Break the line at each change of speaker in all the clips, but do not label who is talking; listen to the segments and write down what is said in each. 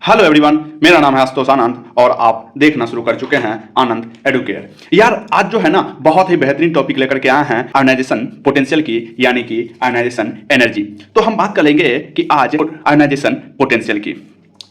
Hello everyone, मेरा नाम है आशुतोष आनंद और आप देखना शुरू कर चुके हैं आनंद एडुकेयर। यार आज जो है ना बहुत ही बेहतरीन टॉपिक लेकर के आए हैं आयनाइजेशन पोटेंशियल की, यानी कि आयनाइजेशन एनर्जी। तो हम बात करेंगे कि आज आयनाइजेशन पोटेंशियल की।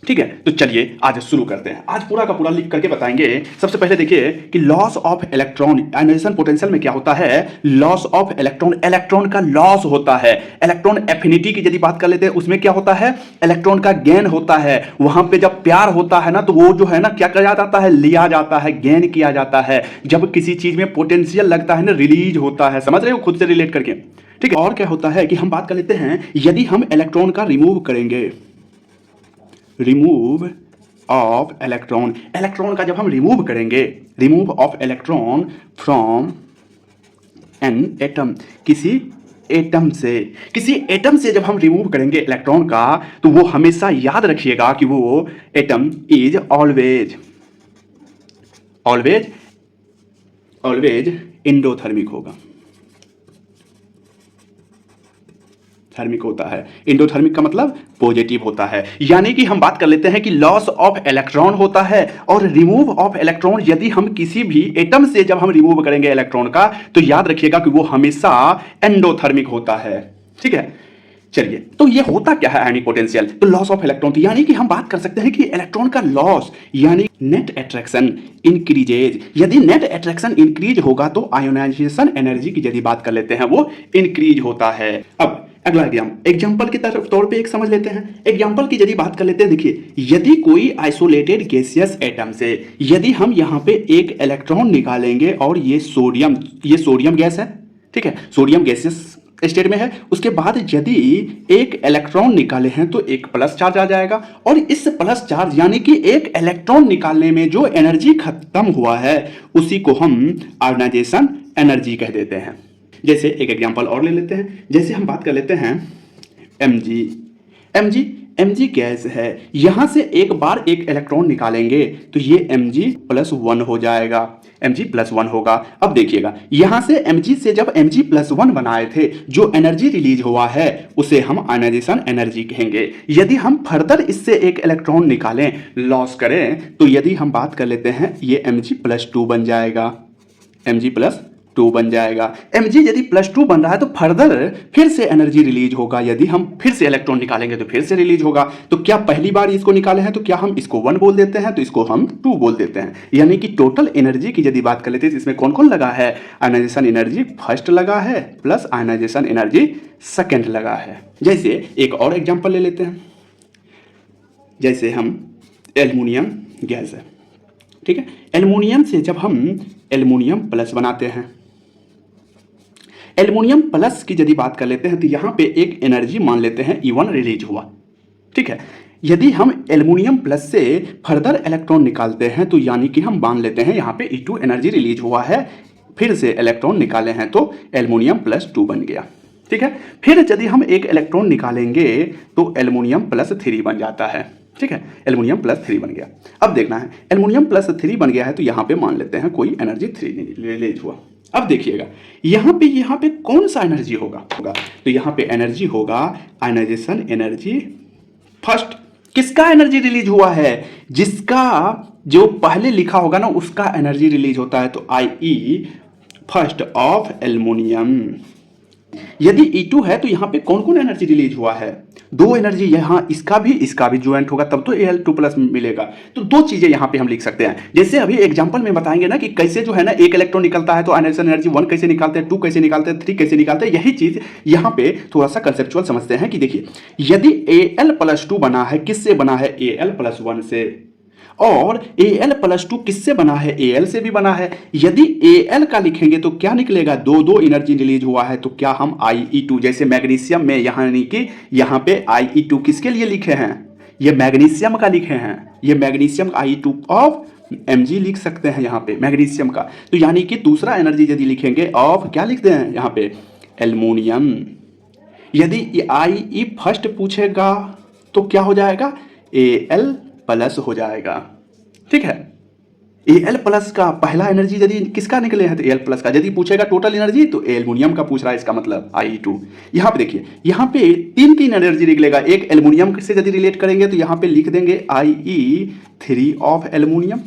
ठीक है, तो चलिए आज शुरू करते हैं। आज पूरा का पूरा लिख करके बताएंगे। सबसे पहले देखिए कि loss of electron ionization potential में क्या होता है। लॉस ऑफ इलेक्ट्रॉन, इलेक्ट्रॉन का लॉस होता है। इलेक्ट्रॉन एफिनिटी की यदि बात कर लेते हैं उसमें क्या होता है, इलेक्ट्रॉन का गेन होता है। वहां पे जब प्यार होता है ना तो वो जो है ना क्या किया जाता है, लिया जाता है, गेन किया जाता है। जब किसी चीज में पोटेंशियल लगता है ना, रिलीज होता है। समझ रहे हो, खुद से रिलेट करके। ठीक है, और क्या होता है कि हम बात कर लेते हैं यदि हम इलेक्ट्रॉन का रिमूव करेंगे, रिमूव ऑफ इलेक्ट्रॉन, इलेक्ट्रॉन का जब हम रिमूव करेंगे, remove of electron from an atom, किसी एटम से जब हम रिमूव करेंगे इलेक्ट्रॉन का, तो वो हमेशा याद रखिएगा कि वो atom is always always always endothermic होगा। थर्मिक होता है, एंडोथर्मिक का मतलब पॉजिटिव होता है। यानी कि हम बात कर लेते हैं कि लॉस ऑफ इलेक्ट्रॉन होता है और रिमूव ऑफ इलेक्ट्रॉन, यदि हम किसी भी एटम से जब हम रिमूव करेंगे इलेक्ट्रॉन का, तो याद रखिएगा कि वो हमेशा एंडोथर्मिक होता है। ठीक है, चलिए तो ये होता क्या है आयनिक पोटेंशियल, तो लॉस ऑफ इलेक्ट्रॉन। यानी कि हम बात कर सकते हैं कि इलेक्ट्रॉन का लॉस यानी नेट अट्रैक्शन इंक्रीजेज। यदि नेट अट्रैक्शन इंक्रीज होगा तो आयोनाइजेशन एनर्जी की यदि बात कर लेते हैं वो इंक्रीज होता है। अब अगला एग्जाम्पल की तरफ तौर पे एक समझ लेते हैं। एग्जाम्पल की यदि बात कर लेते हैं, देखिए यदि कोई आइसोलेटेड गैसियस एटम से यदि हम यहाँ पे एक इलेक्ट्रॉन निकालेंगे और ये सोडियम गैस है। ठीक है, सोडियम गैसियस स्टेट में है। उसके बाद यदि एक इलेक्ट्रॉन निकाले हैं तो एक प्लस चार्ज आ जाएगा, और इस प्लस चार्ज यानी कि एक इलेक्ट्रॉन निकालने में जो एनर्जी खत्म हुआ है उसी को हम आयोनाइजेशन एनर्जी कह देते हैं। जैसे एक एग्जांपल और ले लेते हैं। जैसे हम बात कर लेते हैं mg गैस है। यहां से एक बार एक इलेक्ट्रॉन निकालेंगे तो ये mg+1 हो जाएगा, mg+1 होगा। अब देखिएगा यहां से mg से जब mg+1 बनाए थे, जो एनर्जी रिलीज हुआ है उसे हम आयनाइजेशन एनर्जी कहेंगे। यदि हम फर्दर इससे एक इलेक्ट्रॉन निकालें, लॉस करें, तो यदि हम बात कर लेते हैं ये mg+2 बन जाएगा, mg+2 बन जाएगा। mg यदि +2 बन रहा है तो फर्दर फिर से एनर्जी रिलीज होगा। यदि हम फिर से इलेक्ट्रॉन निकालेंगे तो फिर से रिलीज होगा। तो क्या पहली बार इसको निकाले हैं तो क्या हम इसको 1 बोल देते हैं, तो इसको हम 2 बोल देते हैं। यानी कि टोटल एनर्जी की यदि बात कर लेते हैं इसमें कौन कौन लगा है, आयनाइजेशन एनर्जी फर्स्ट लगा है प्लस आयनाइजेशन एनर्जी सेकेंड लगा है। जैसे एक और एग्जाम्पल ले लेते हैं। जैसे हम एल्युमिनियम गैस है। ठीक है, एल्युमिनियम से जब हम एल्युमिनियम प्लस बनाते हैं, एल्युमिनियम प्लस की यदि बात कर लेते हैं तो यहां पे एक एनर्जी मान लेते हैं E1 रिलीज हुआ। ठीक है, यदि हम एल्युमिनियम प्लस से फर्दर इलेक्ट्रॉन निकालते हैं तो यानी कि हम मान लेते हैं यहां पे E2 एनर्जी रिलीज हुआ है, फिर से इलेक्ट्रॉन निकाले हैं तो एल्युमिनियम+2 बन गया। ठीक है, फिर यदि हम एक इलेक्ट्रॉन निकालेंगे तो एल्युमिनियम+3 बन जाता है। ठीक है, एल्युमिनियम+3 बन गया। अब देखना है एल्युमिनियम+3 बन गया है तो यहाँ पे मान लेते हैं कोई एनर्जी 3 रिलीज हुआ। अब देखिएगा यहाँ पे कौन सा एनर्जी होगा, तो यहाँ पे एनर्जी होगा आयनाइजेशन एनर्जी फर्स्ट। किसका एनर्जी रिलीज हुआ है, जिसका जो पहले लिखा होगा ना उसका एनर्जी रिलीज होता है। तो IE फर्स्ट ऑफ एल्युमिनियम। यदि E2 है तो यहाँ पे कौन कौन एनर्जी रिलीज हुआ है, 2 एनर्जी। यहाँ इसका भी ज्वाइंट होगा तब तो Al2+ मिलेगा। तो 2 चीजें यहाँ पे हम लिख सकते हैं। जैसे अभी एग्जांपल में बताएंगे ना कि कैसे जो है ना एक इलेक्ट्रॉन निकलता है तो आयनाइजेशन एनर्जी 1 कैसे निकालते हैं, 2 कैसे निकालते हैं, 3 कैसे निकालते हैं। यही चीज यहाँ पे थोड़ा सा कंसेप्चुअल समझते हैं कि देखिए यदि Al+2 बना है, किससे बना है, Al+1 से, और Al+2 किससे बना है, Al से भी बना है। यदि Al का लिखेंगे तो क्या निकलेगा, 2 एनर्जी रिलीज हुआ है तो क्या हम IE2, जैसे मैग्नीशियम में यानी कि यहाँ पे IE2 किसके लिए लिखे हैं, ये मैग्नीशियम का लिखे हैं, ये मैग्नीशियम IE2 ऑफ Mg लिख सकते हैं यहाँ पे मैग्नीशियम का। तो यानी कि दूसरा एनर्जी यदि लिखेंगे ऑफ क्या लिखते हैं यहाँ पे, एल्युमिनियम। यदि IE फर्स्ट पूछेगा तो क्या हो जाएगा, Al+ हो जाएगा। ठीक है, एल प्लस का पहला एनर्जी यदि किसका निकले हैं तो एल प्लस का, यदि पूछेगा टोटल एनर्जी तो एल्युमिनियम का पूछ रहा है, इसका मतलब Ie2। यहाँ पे देखिए, यहाँ पे तीन तीन एनर्जी निकलेगा। एक एल्युमिनियम से यदि रिलेट करेंगे तो यहाँ पे लिख देंगे Ie3 ऑफ एल्युमिनियम।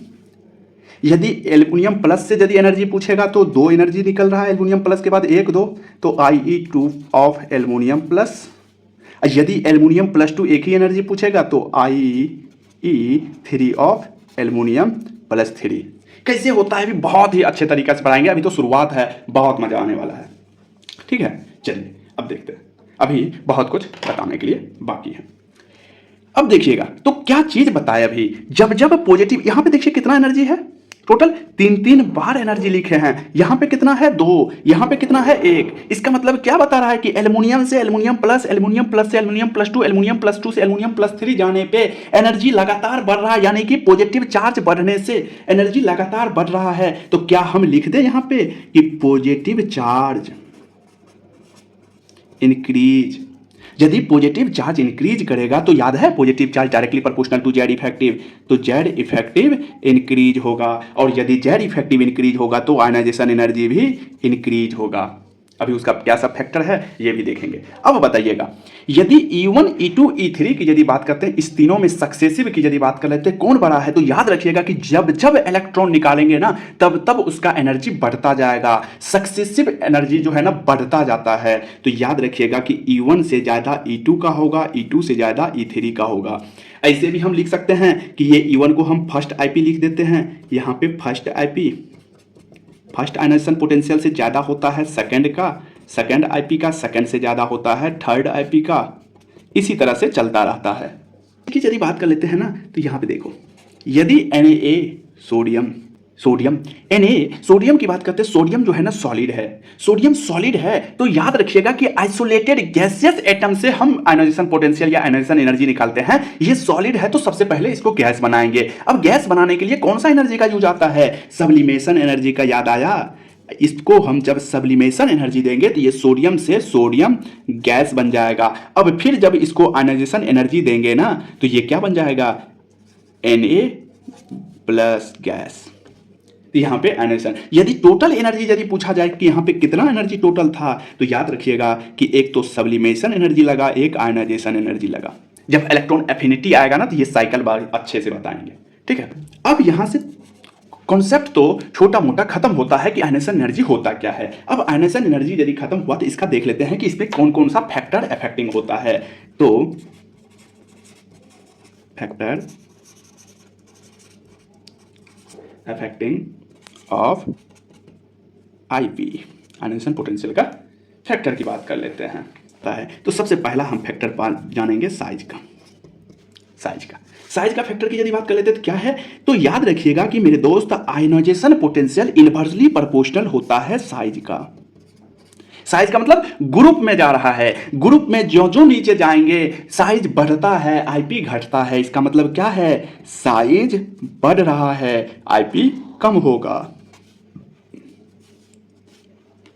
यदि एल्युमिनियम प्लस से यदि एनर्जी पूछेगा तो दो एनर्जी निकल रहा है एल्युमिनियम प्लस के बाद, एक दो, तो Ie2 ऑफ एल्युमिनियम प्लस। यदि एल्युमिनियम प्लस टू एक ही एनर्जी पूछेगा तो Ie3 ऑफ एल्युमिनियम प्लस 3। कैसे होता है भी बहुत ही अच्छे तरीके से पढ़ाएंगे, अभी तो शुरुआत है, बहुत मजा आने वाला है। ठीक है, चलिए अब देखते हैं, अभी बहुत कुछ बताने के लिए बाकी है। अब देखिएगा तो क्या चीज बताए अभी, जब जब पॉजिटिव, यहां पे देखिए कितना एनर्जी है, टोटल तीन तीन बार एनर्जी लिखे हैं। यहां पे कितना है, दो, यहां पे कितना है, एक। इसका मतलब क्या बता रहा है कि एल्युमिनियम से एल्युमिनियम प्लस, एल्युमिनियम प्लस से aluminium plus two, aluminium plus two से एल्युमिनियम प्लस 3 जाने पे एनर्जी लगातार बढ़ रहा है, यानी कि पॉजिटिव चार्ज बढ़ने से एनर्जी लगातार बढ़ रहा है। तो क्या हम लिख दें यहां पे कि पॉजिटिव चार्ज इंक्रीज। यदि पॉजिटिव चार्ज इंक्रीज करेगा तो याद है positive charge directly proportional to Z effective, तो जेड इफेक्टिव इंक्रीज होगा। और यदि जेड इफेक्टिव इंक्रीज होगा तो आयनाइजेशन एनर्जी भी इंक्रीज होगा। अभी उसका क्या सब फैक्टर है ये भी देखेंगे। अब बताइएगा, यदि E1 E2 E3 की यदि बात करते हैं, इस तीनों में सक्सेसिव की यदि बात कर लेते हैं, कौन बड़ा है, तो याद रखिएगा कि जब जब इलेक्ट्रॉन निकालेंगे ना तब तब उसका एनर्जी बढ़ता जाएगा। सक्सेसिव एनर्जी जो है ना बढ़ता जाता है। तो याद रखिएगा कि E1 से ज़्यादा E2 का होगा, E2 से ज़्यादा E3 का होगा। ऐसे भी हम लिख सकते हैं कि ये E1 को हम फर्स्ट IP लिख देते हैं, यहाँ पे first IP first ionization potential से ज़्यादा होता है सेकंड का, सेकंड IP का सेकंड से ज़्यादा होता है थर्ड IP का, इसी तरह से चलता रहता है। की यदि बात कर लेते हैं ना तो यहाँ पे देखो, यदि Na सोडियम सोडियम की बात करते हैं, सोडियम जो है ना सॉलिड है, सोडियम सॉलिड है तो याद रखिएगा कि आइसोलेटेड गैसियस एटम से हम आयनाइजेशन पोटेंशियल या आयनाइजेशन एनर्जी निकालते हैं। ये सॉलिड है तो सबसे पहले इसको गैस बनाएंगे। अब गैस बनाने के लिए कौन सा एनर्जी का यूज आता है, सब्लिमेशन एनर्जी का। याद आया, इसको हम जब सब्लिमेशन एनर्जी देंगे तो ये सोडियम से सोडियम गैस बन जाएगा। अब फिर जब इसको आयनाइजेशन एनर्जी देंगे ना तो ये क्या बन जाएगा, Na प्लस गैस। यहाँ पे आयनाइजेशन, यदि टोटल एनर्जी यदि पूछा जाए कि यहाँ पे कितना एनर्जी टोटल था, तो याद रखिएगा कि एक तो सब्लिमेशन एनर्जी लगा, एक आयनाइजेशन एनर्जी लगा। जब इलेक्ट्रॉन एफिनिटी आएगा ना तो ये साइकिल बार अच्छे से बताएंगे। ठीक है, अब यहाँ से कॉन्सेप्ट तो छोटा मोटा खत्म होता है कि आयनाइजेशन एनर्जी होता क्या है। अब आयनाइजेशन एनर्जी यदि खत्म हुआ तो इसका देख लेते हैं कि इसमें कौन कौन सा फैक्टर अफेक्टिंग होता है। तो factor affecting of IP ionization potential का फैक्टर की बात कर लेते हैं। तो सबसे पहला हम फैक्टर जानेंगे साइज का। साइज का फैक्टर की यदि बात कर लेते हैं तो क्या है, तो याद रखिएगा कि मेरे दोस्त आयनाइजेशन पोटेंशियल इनवर्सली प्रोपोर्शनल होता है साइज का। साइज का मतलब ग्रुप में जा रहा है, ग्रुप में जो जो नीचे जाएंगे साइज बढ़ता है, IP घटता है। इसका मतलब क्या है, साइज बढ़ रहा है, IP कम होगा।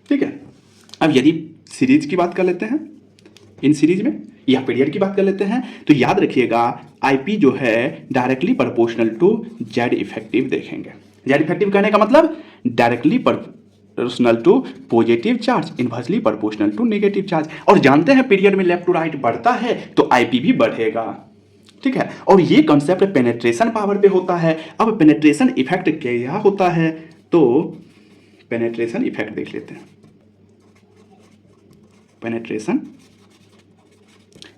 ठीक है, अब यदि सीरीज की बात कर लेते हैं, इन सीरीज में या पीरियड की बात कर लेते हैं, तो याद रखिएगा IP जो है directly proportional to Z effective देखेंगे। जेड इफेक्टिव कहने का मतलब directly proportional to positive charge, inversely proportional to negative charge. और जानते हैं पीरियड में लेफ्ट टू राइट बढ़ता है तो IP भी बढ़ेगा। ठीक है, और ये कॉन्सेप्ट पेनेट्रेशन पावर पे होता है। अब पेनेट्रेशन इफेक्ट क्या होता है, तो पेनेट्रेशन इफेक्ट देख लेते हैं। पेनेट्रेशन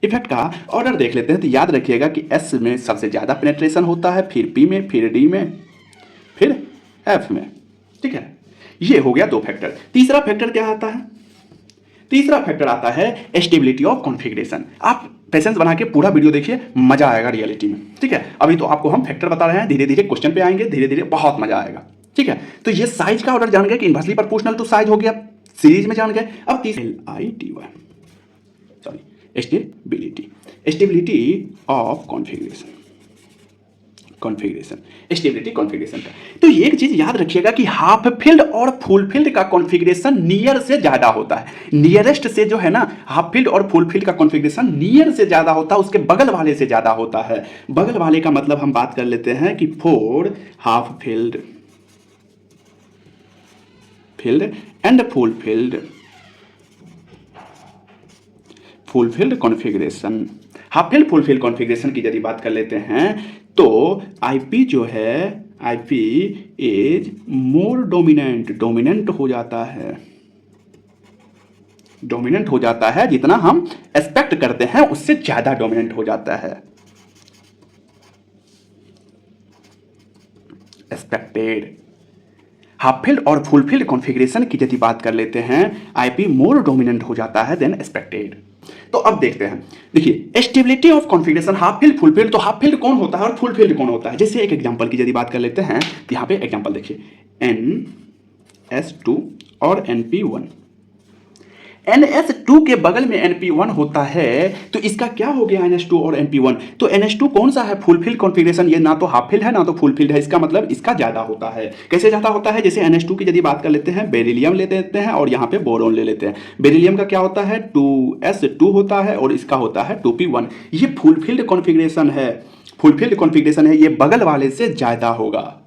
इफेक्ट का ऑर्डर देख लेते हैं, तो याद रखिएगा कि S में सबसे ज़्यादा पेनेट्रेशन होता है, फिर P में, फिर D में, फिर F में। ठीक है, ये हो गया दो फैक्टर। तीसरा फैक्टर क्या आता है, तीसरा फैक्टर आता है स्टेबिलिटी ऑफ कॉन्फ़िगरेशन। आप पेशेंस बना के पूरा वीडियो देखिए, मजा आएगा रियलिटी में। ठीक है, अभी तो आपको हम फैक्टर बता रहे हैं, धीरे धीरे क्वेश्चन पे आएंगे, धीरे धीरे बहुत मजा आएगा। ठीक है, तो ये साइज का ऑर्डर जान गए कि इनवर्सली प्रोपोर्शनल टू साइज हो गया, सीरीज में जान गए। अब LITY sorry stability of configuration stability configuration का। तो ये एक चीज याद रखिएगा कि हाफ फील्ड और फुल फील्ड का कॉन्फ़िगरेशन नियर से ज्यादा होता है। नियरेस्ट से जो है ना हाफ फील्ड और फुल फील्ड का कॉन्फ़िगरेशन नियर से ज्यादा होता है, उसके बगल वाले से ज्यादा होता है। बगल वाले का मतलब हम बात कर लेते हैं कि for half field filled and fulfilled configuration. Half field fulfilled configuration की यदि बात कर लेते हैं तो आईपी जो है, आईपी इज मोर डोमिनेंट हो जाता है, डोमिनेंट हो जाता है, जितना हम एक्सपेक्ट करते हैं उससे ज्यादा डोमिनेंट हो जाता है, एक्सपेक्टेड। हाफ फिल्ड और फुल फिल्ड कॉन्फ़िगरेशन की यदि बात कर लेते हैं, आईपी मोर डोमिनेंट हो जाता है देन एक्सपेक्टेड। तो अब देखते हैं, देखिए stability of configuration half filled full field. तो हाफ फिल्ड कौन होता है और फुल फिल्ड कौन होता है? जैसे एक एग्जांपल की यदि बात कर लेते हैं तो यहाँ पे एग्जांपल देखिए, NS2 और NP1। NS2 के बगल में NP1 होता है, तो इसका क्या हो गया NS2 और NP1? तो NS2 कौन सा है? Fulfil configuration. ये ना तो हाफ फिल्ड है ना तो फुलफिल्ड है, इसका मतलब इसका ज्यादा होता है। कैसे ज्यादा होता है? जैसे NS2 की यदि बात कर लेते हैं, बेरिलियम ले लेते हैं और यहाँ पे बोरोन ले लेते हैं। बेरिलियम का क्या होता है? 2s2 होता है और इसका होता है 2p1। ये फुलफिल्ड कॉन्फ़िगरेशन है, फुलफिल्ड कॉन्फ़िगरेशन है, ये बगल वाले से ज्यादा होगा।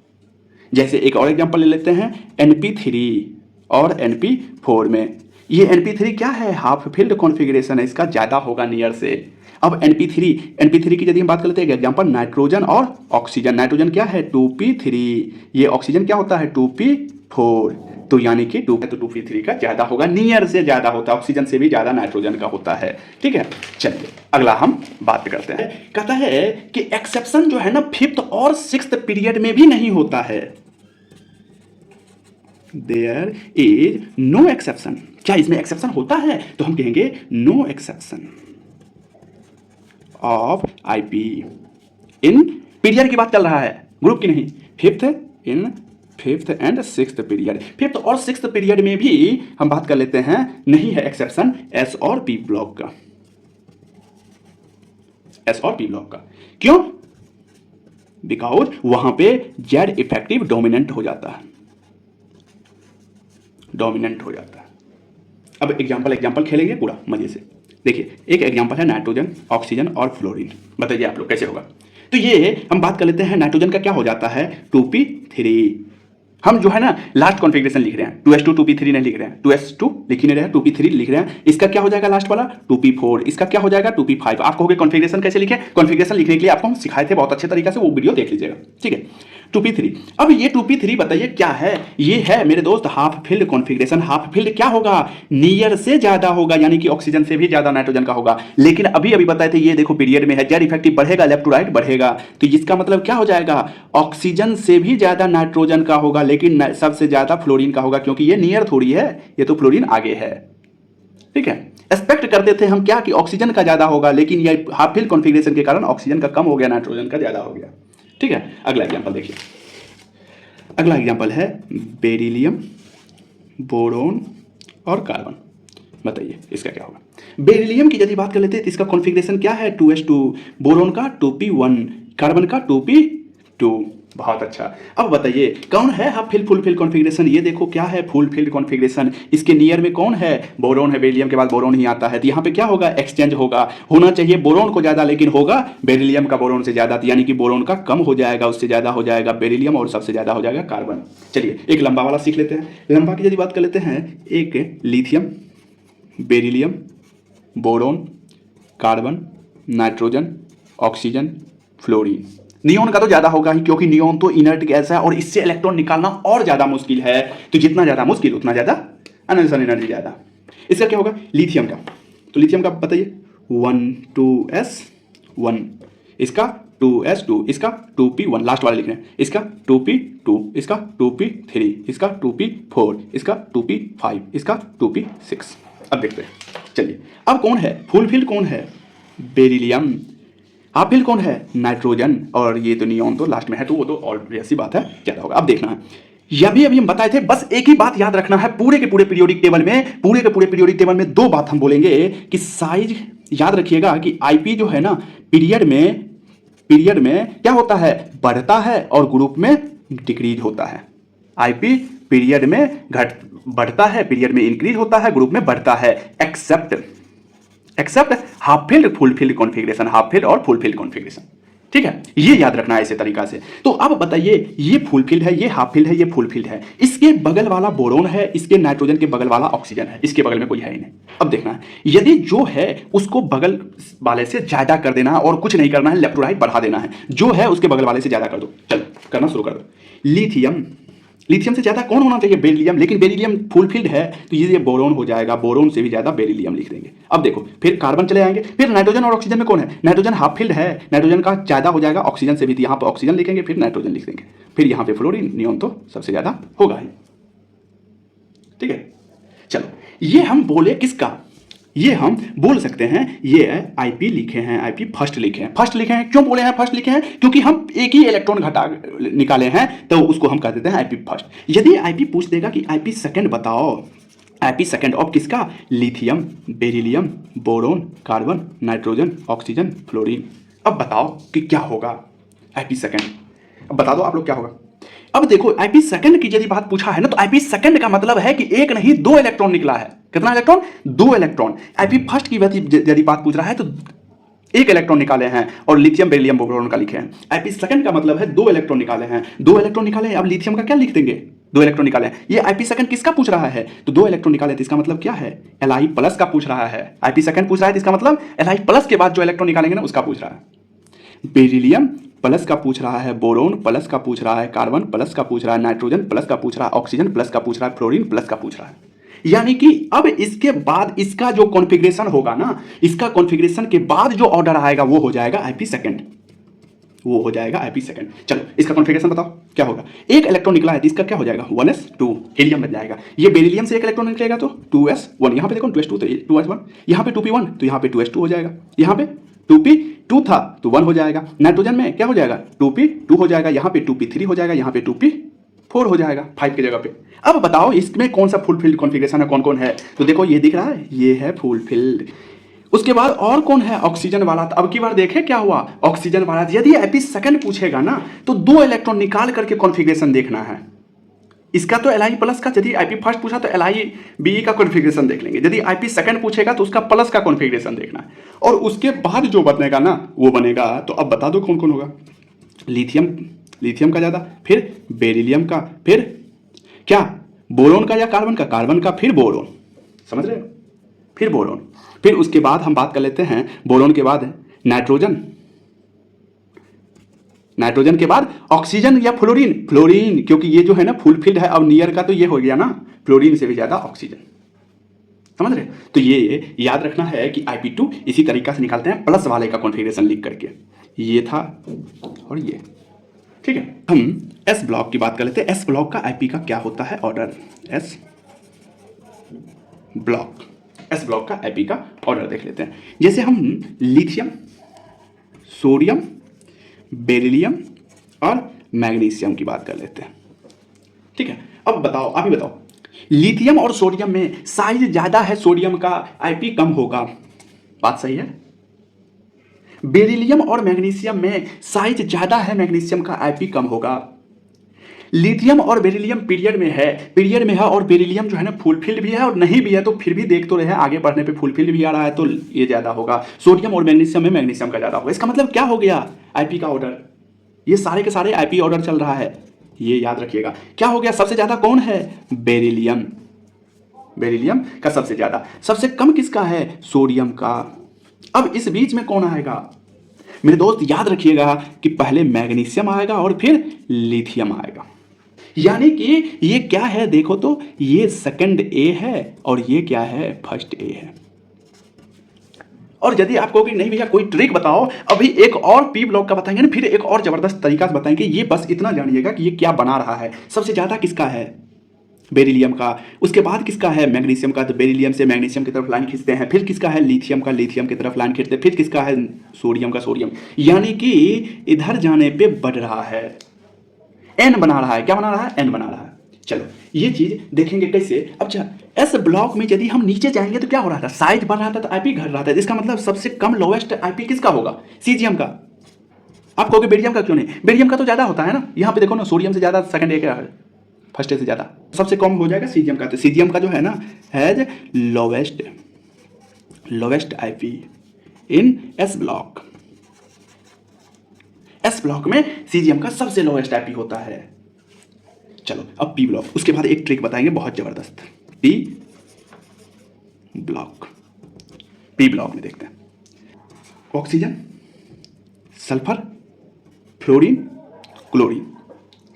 जैसे एक और एग्जांपल ले लेते हैं, NP3 और NP4 में। ये NP3 क्या है? हाफ फिल्ड कॉन्फ़िगरेशन है, इसका ज्यादा होगा नियर से। अब NP3 की यदि हम बात कर लेते हैं एग्जांपल, नाइट्रोजन और ऑक्सीजन। नाइट्रोजन क्या है? 2p3। ये ऑक्सीजन क्या होता है? 2p4। तो यानी कि 2p3 का ज्यादा होगा, नियर से ज्यादा होता है, ऑक्सीजन से भी ज्यादा नाइट्रोजन का होता है। ठीक है, चलिए अगला हम बात करते हैं। कहता है कि एक्सेप्शन जो है ना, 5th और 6th पीरियड में भी नहीं होता है। There is no exception. क्या इसमें एक्सेप्शन होता है? तो हम कहेंगे no exception of IP in period की बात चल रहा है, ग्रुप की नहीं। Fifth and 6th period, 5th और 6th पीरियड में भी हम बात कर लेते हैं, नहीं है एक्सेप्शन एस और पी ब्लॉक का, एस और पी ब्लॉक का। क्यों? बिकॉज वहां पे जेड इफेक्टिव डोमिनेंट हो जाता है, डोमिनेंट हो जाता है। अब एग्जांपल खेलेंगे पूरा मजे से। देखिए एक एग्जांपल है नाइट्रोजन, ऑक्सीजन और फ्लोरीन। बताइए आप लोग कैसे होगा? तो ये हम बात कर लेते हैं, नाइट्रोजन का क्या हो जाता है? 2p3। हम जो है ना लास्ट कॉन्फ़िगरेशन लिख रहे हैं, 2s2 2p3 नहीं लिख रहे हैं, 2s2 लिख ही नहीं रहे हैं, 2p3 लिख रहे हैं। इसका क्या हो जाएगा लास्ट वाला? 2p4। इसका क्या हो जाएगा? 2p5। आप कहोगे कॉन्फ़िगरेशन कैसे लिखे? कॉन्फ़िगरेशन लिखने के लिए आपको हम सिखाए थे बहुत अच्छे तरीके से, वो वीडियो देख लीजिएगा। ठीक है, 2p3। अब ये 2p3 बताइए क्या है? ये है मेरे दोस्त half filled configuration. Half field क्या होगा? नियर से ज्यादा होगा, यानी कि ऑक्सीजन से भी ज्यादा नाइट्रोजन का होगा। लेकिन अभी बताए थे, ये देखो पीरियड में है, जेड इफेक्टिव बढ़ेगा, लेफ्ट टू राइट बढ़ेगा। तो इसका मतलब क्या हो जाएगा? ऑक्सीजन से भी ज्यादा नाइट्रोजन का होगा, लेकिन सबसे ज्यादा फ्लोरीन का होगा, क्योंकि ये नियर थोड़ी है, ये तो फ्लोरीन आगे है। ठीक है, एक्सपेक्ट करते थे हम क्या कि ऑक्सीजन का ज्यादा होगा, लेकिन ये हाफ फिल्ड कॉन्फ़िगरेशन के कारण ऑक्सीजन का कम हो गया, नाइट्रोजन का ज्यादा हो गया। ठीक है, अगला एग्जांपल देखिए। अगला एग्जांपल है बेरिलियम, बोरोन और कार्बन। बताइए इसका क्या होगा? बेरिलियम की यदि बात कर लेते हैं तो इसका कॉन्फ़िगरेशन क्या है? 2s2, बोरोन का 2p1, कार्बन का 2p2। बहुत अच्छा। अब बताइए कौन है half filled full filled configuration? ये देखो क्या है? Full filled configuration. इसके नियर में कौन है? बोरोन है। बेरिलियम के बाद बोरोन ही आता है, तो यहाँ पे क्या होगा? एक्सचेंज होगा। होना चाहिए बोरोन को ज्यादा, लेकिन होगा बेरिलियम का बोरोन से ज्यादा, यानी कि बोरोन का कम हो जाएगा, उससे ज्यादा हो जाएगा बेरिलियम और सबसे ज्यादा हो जाएगा कार्बन। चलिए एक लंबा वाला सीख लेते हैं। लंबा की यदि बात कर लेते हैं, एक lithium, beryllium, boron, carbon, nitrogen, oxygen, fluorine. Neon का तो ज्यादा होगा ही, क्योंकि नियोन तो इनर्ट गैस है और इससे इलेक्ट्रॉन निकालना और ज्यादा मुश्किल है। तो जितना ज्यादा मुश्किल उतना ज्यादा अनसन एनर्जी ज्यादा। इसका क्या होगा? लिथियम का, तो लिथियम का बताइए 1,2s1, इसका 2s2, इसका 2p1, लास्ट वाले लिख रहे हैं, इसका 2p2, इसका 2p3, इसका 2p4, इसका 2p5, इसका 2p6। अब देखते हैं, चलिए अब कौन है फुल फिल्ड? कौन है? बेरिलियम। हाफ फिल्ड कौन है? नाइट्रोजन। और ये तो नियोन तो लास्ट में है, तो वो तो ऑब्वियस सी बात है ज्यादा होगा। अब देखना है, यह भी अभी हम बताए थे, बस एक ही बात याद रखना है। पूरे के पूरे पीरियोडिक टेबल में, पूरे के पूरे पीरियोडिक टेबल में दो बात हम बोलेंगे कि साइज याद रखिएगा कि आईपी जो है ना पीरियड में क्या होता है? बढ़ता है और ग्रुप में डिक्रीज होता है। आईपी पीरियड में बढ़ता है, पीरियड में इंक्रीज होता है, ग्रुप में बढ़ता है, except half filled full filled configuration, half filled और फुल फिल्ड कॉन्फ़िगरेशन। ठीक है, ये याद रखना है इसी तरीका से। तो अब बताइए, ये फुल फील्ड है, ये हाफ फील्ड है, ये फुल फील्ड है, इसके बगल वाला बोरोन है, इसके नाइट्रोजन के बगल वाला ऑक्सीजन है, इसके बगल में कोई है ही नहीं। अब देखना है, यदि जो है उसको बगल वाले से ज्यादा कर देना है और कुछ नहीं करना है, लेफ्ट टू राइट बढ़ा देना है, जो है उसके बगल वाले से ज्यादा कर दो। चलो करना शुरू कर दो। लिथियम, लिथियम से ज्यादा कौन होना चाहिए? बेरिलियम, लेकिन बेरिलियम फुल फील्ड है तो ये बोरोन हो जाएगा, बोरोन से भी ज्यादा बेरिलियम लिख देंगे। अब देखो फिर कार्बन चले आएंगे, फिर नाइट्रोजन और ऑक्सीजन में कौन है? नाइट्रोजन हाफ फील्ड है, नाइट्रोजन का ज्यादा हो जाएगा ऑक्सीजन से भी, यहाँ पर ऑक्सीजन लिखेंगे, फिर नाइट्रोजन लिख देंगे, फिर यहाँ पे फ्लोरीन, नियॉन तो सबसे ज्यादा होगा ही। ठीक है, चलो ये हम बोले किसका? ये हम बोल सकते हैं ये आईपी लिखे हैं, आईपी फर्स्ट लिखे हैं। फर्स्ट लिखे हैं क्यों बोले हैं फर्स्ट लिखे हैं? क्योंकि हम एक ही इलेक्ट्रॉन घटा निकाले हैं तो उसको हम कह देते हैं आईपी फर्स्ट। यदि आईपी पूछ देगा कि आईपी सेकंड बताओ, आईपी सेकंड ऑफ किसका? Lithium, beryllium, boron, carbon, nitrogen, oxygen, fluorine. अब बताओ कि क्या होगा आईपी सेकंड? अब बता दो आप लोग क्या होगा। अब देखो आईपी सेकंड की यदि बात पूछा है ना, तो आईपी सेकंड का मतलब है कि एक नहीं दो इलेक्ट्रॉन निकला है। कितना इलेक्ट्रॉन? दो इलेक्ट्रॉन। आईपी फर्स्ट की यदि बात पूछ रहा है तो एक इलेक्ट्रॉन निकाले हैं और लिथियम, बेरिलियम, बोरोन का लिखे हैं। आईपी सेकंड का मतलब है दो इलेक्ट्रॉन निकाले हैं, दो इलेक्ट्रॉन निकाले हैं। अब लिथियम का क्या लिख देंगे? दो इलेक्ट्रॉन निकाले हैं। ये आईपी सेकंड किसका पूछ रहा है? तो दो इलेक्ट्रॉन निकाले, तो इसका मतलब क्या है? Li प्लस का पूछ रहा है। आईपी सेकंड पूछ रहा है तो इसका मतलब Li प्लस के बाद जो इलेक्ट्रॉन निकालेंगे ना उसका पूछ रहा है। बेरिलियम प्लस का पूछ रहा है, बोरोन प्लस का पूछ रहा है, कार्बन प्लस का पूछ रहा है, नाइट्रोजन प्लस का पूछ रहा है, ऑक्सीजन प्लस का पूछ रहा है, फ्लोरीन प्लस का पूछ रहा है। यानी कि अब इसके बाद इसका जो कॉन्फ़िगरेशन होगा ना, इसका कॉन्फ़िगरेशन के बाद जो ऑर्डर आएगा वो हो जाएगा आईपी सेकंड, वो हो जाएगा आईपी सेकंड। चलो इसका कॉन्फ़िगरेशन बताओ क्या होगा। एक इलेक्ट्रॉन निकला है तो इसका क्या हो जाएगा? 1s2 हीलियम बन जाएगा। ये बेरिलियम से एक इलेक्ट्रॉन निकलेगा तो 2s1, यहाँ पे देखो 2s2 तो 2s1, यहाँ पे 2p1 तो यहाँ पे 2s2 हो जाएगा, यहाँ पे 2p2 था तो 1 हो जाएगा। नाइट्रोजन में क्या हो जाएगा? 2p2 हो जाएगा, यहाँ पे 2p3 हो जाएगा, यहाँ पे 2p4 हो जाएगा 5 की जगह पे। अब बताओ इसमें कौन सा फुल फील्ड कॉन्फ़िगरेशन है, कौन कौन है? तो देखो ये दिख रहा है, ये है फुल फील्ड। उसके बाद और कौन है? ऑक्सीजन वाला। तो अब की बार देखें क्या हुआ, ऑक्सीजन वाला। यदि आईपी सेकंड पूछेगा ना तो दो इलेक्ट्रॉन निकाल करके कॉन्फ़िगरेशन देखना है। इसका तो Li प्लस का, यदि आईपी फर्स्ट पूछा तो Li का कॉन्फ़िगरेशन देख लेंगे। यदि आईपी सेकंड पूछेगा तो उसका प्लस का कॉन्फ़िगरेशन देखना है, और उसके बाद जो बनेगा ना वो बनेगा। तो अब बता दो कौन कौन होगा। लिथियम, लिथियम का ज़्यादा, फिर बेरिलियम का, फिर क्या बोरोन का या कार्बन का? कार्बन का, फिर बोरोन, समझ रहे हो? फिर बोरोन, फिर उसके बाद हम बात कर लेते हैं बोरोन के बाद नाइट्रोजन, नाइट्रोजन के बाद ऑक्सीजन या फ्लोरीन, फ्लोरीन क्योंकि ये जो है ना फुल फील्ड है। अब नियर का तो ये हो गया ना, फ्लोरीन से भी ज्यादा ऑक्सीजन, समझ रहे? तो ये याद रखना है कि Ip2 इसी तरीका से निकालते हैं, प्लस वाले का कॉन्फ़िगरेशन लिख करके। ये था और ये, ठीक है। हम एस ब्लॉक की बात कर लेते हैं। एस ब्लॉक का आईपी का क्या होता है order? S block, S block का आईपी का ऑर्डर देख लेते हैं। जैसे हम लिथियम, सोडियम, बेरिलियम और मैग्नीशियम की बात कर लेते हैं, ठीक है। अब बताओ, अभी बताओ, लिथियम और सोडियम में साइज ज्यादा है, सोडियम का आईपी कम होगा, बात सही है। बेरिलियम और मैग्नीशियम में साइज ज्यादा है, मैग्नीशियम का आईपी कम होगा। लिथियम और बेरिलियम पीरियड में है, और बेरिलियम जो है ना फुल फील्ड भी है और नहीं भी है तो फिर भी देख तो रहे हैं, आगे बढ़ने पे फुल फील्ड भी आ रहा है तो ये ज्यादा होगा। सोडियम और मैग्नीशियम में मैग्नीशियम का ज्यादा होगा। इसका मतलब क्या हो गया आईपी का ऑर्डर? ये सारे के सारे आईपी ऑर्डर चल रहा है, ये याद रखिएगा। क्या हो गया? सबसे ज्यादा कौन है? बेरिलियम, बेरिलियम का सबसे ज्यादा। सबसे कम किसका है? सोडियम का। अब इस बीच में कौन आएगा मेरे दोस्त? याद रखिएगा कि पहले मैग्नीशियम आएगा और फिर लिथियम आएगा। यानी कि ये क्या है देखो तो, ये सेकंड ए है और ये क्या है? फर्स्ट ए है। और यदि आपको कि नहीं भैया कोई ट्रिक बताओ, अभी एक और पी ब्लॉक का बताएंगे ना, फिर एक और जबरदस्त तरीका से बताएंगे। ये बस इतना जानिएगा कि ये क्या बना रहा है। सबसे ज्यादा किसका है? बेरिलियम का। उसके बाद किसका है? मैग्नीशियम का। तो बेरिलियम से मैग्नीशियम की तरफ लाइन खींचते हैं। फिर किसका है? लिथियम का, लिथियम की तरफ लाइन खींचते हैं। फिर किसका है? सोडियम का, सोडियम। यानी कि इधर जाने पे बढ़ रहा है, एन बना रहा है। क्या बना रहा है? एन बना रहा है। चलो ये चीज देखेंगे कैसे। अब एस ब्लॉक में यदि हम नीचे जाएंगे तो क्या हो रहा था? साइज बढ़ रहा था तो आईपी घट रहा था। इसका मतलब सबसे कम लोएस्ट आईपी किसका होगा? सीजियम का। आप कहोगे बेरिलियम का क्यों नहीं? बेरिलियम का तो ज्यादा होता है ना। यहाँ पे देखो ना, सोडियम से ज्यादा सेकंड ए क्या है? फर्स्ट ए से ज्यादा। सबसे कम हो जाएगा सीजियम का। तो सीजियम का जो है ना has lowest IP in S block. S block में सीजियम का सबसे लोएस्ट आईपी होता है। चलो अब पी ब्लॉक, उसके बाद एक ट्रिक बताएंगे बहुत जबरदस्त। पी ब्लॉक, पी ब्लॉक में देखते हैं ऑक्सीजन, सल्फर, फ्लोरीन, क्लोरीन।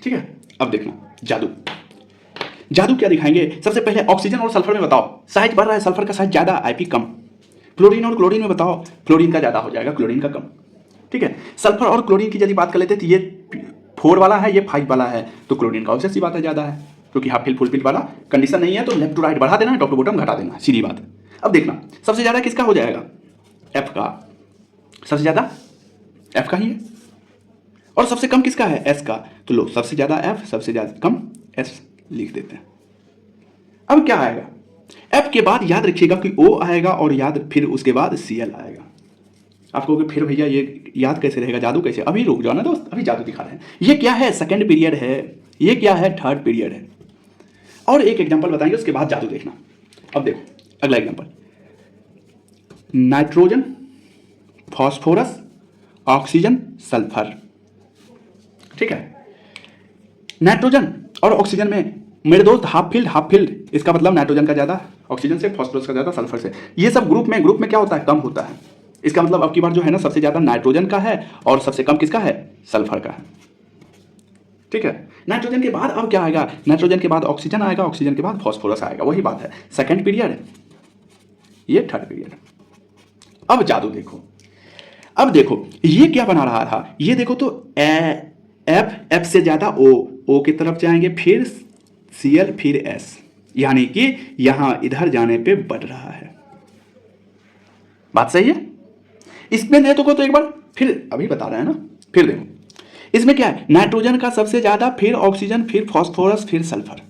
ठीक है, अब देखना जादू। जादू क्या दिखाएंगे? सबसे पहले ऑक्सीजन और सल्फर में बताओ साइज बढ़ रहा है, सल्फर का साइज ज्यादा, आईपी कम। फ्लोरीन और क्लोरीन में बताओ फ्लोरीन का ज्यादा हो जाएगा, क्लोरीन का कम। ठीक है, सल्फर और क्लोरीन की यदि बात कर लेते हैं तो ये 4 वाला है, ये 5 वाला है, तो क्लोरीन का ऑब्वियस सी बात है ज्यादा है, क्योंकि हाफ फिल फुल फिल वाला कंडीशन नहीं है, तो लेफ्ट टू राइट बढ़ा देना, टॉप टू बॉटम घटा देना, सीधी बात है। अब देखना सबसे ज्यादा किसका हो जाएगा? एफ का। सबसे ज्यादा एफ का ही है, और सबसे कम किसका है? एस का। तो लो सबसे ज्यादा एफ, सबसे ज्यादा कम एस लिख देते हैं। अब क्या आएगा? एफ के बाद याद रखिएगा कि ओ आएगा, और याद फिर उसके बाद सीएल आएगा। आपको कि फिर भैया ये याद कैसे रहेगा, जादू कैसे? अभी रुक जाओ ना दोस्त, अभी जादू दिखा रहे हैं। ये क्या है? सेकंड पीरियड है, ये क्या है? थर्ड पीरियड है। और एक एग्जांपल बताएंगे, उसके बाद जादू देखना। अब देखो अगला example, nitrogen, phosphorus, oxygen, sulphur. ठीक है, नाइट्रोजन और ऑक्सीजन में मेरे दोस्त हाफ फील्ड, इसका मतलब नाइट्रोजन का ज्यादा, ऑक्सीजन से, फॉस्फोरस का ज्यादा, सल्फर से। ये सब ग्रुप में क्या होता है? कम होता है। इसका मतलब अब की बार जो है ना, सबसे ज्यादा नाइट्रोजन का है और सबसे कम किसका है? सल्फर का है। ठीक है, नाइट्रोजन के बाद अब क्या आएगा? नाइट्रोजन के बाद ऑक्सीजन आएगा, ऑक्सीजन के बाद फॉस्फोरस आएगा। वही बात है, सेकंड पीरियड, ये थर्ड पीरियड। अब जादू देखो, अब देखो ये क्या बना रहा था, ये देखो तो एफ से ज्यादा ओ की तरफ जाएंगे, फिर सीएल, फिर एस, यानी कि यहां इधर जाने पे बढ़ रहा है। बात सही है? इसमें देखो तो एक बार फिर अभी बता रहे हैं ना, फिर देखो इसमें क्या है? नाइट्रोजन का सबसे ज्यादा, फिर ऑक्सीजन, फिर फॉस्फोरस, फिर सल्फर,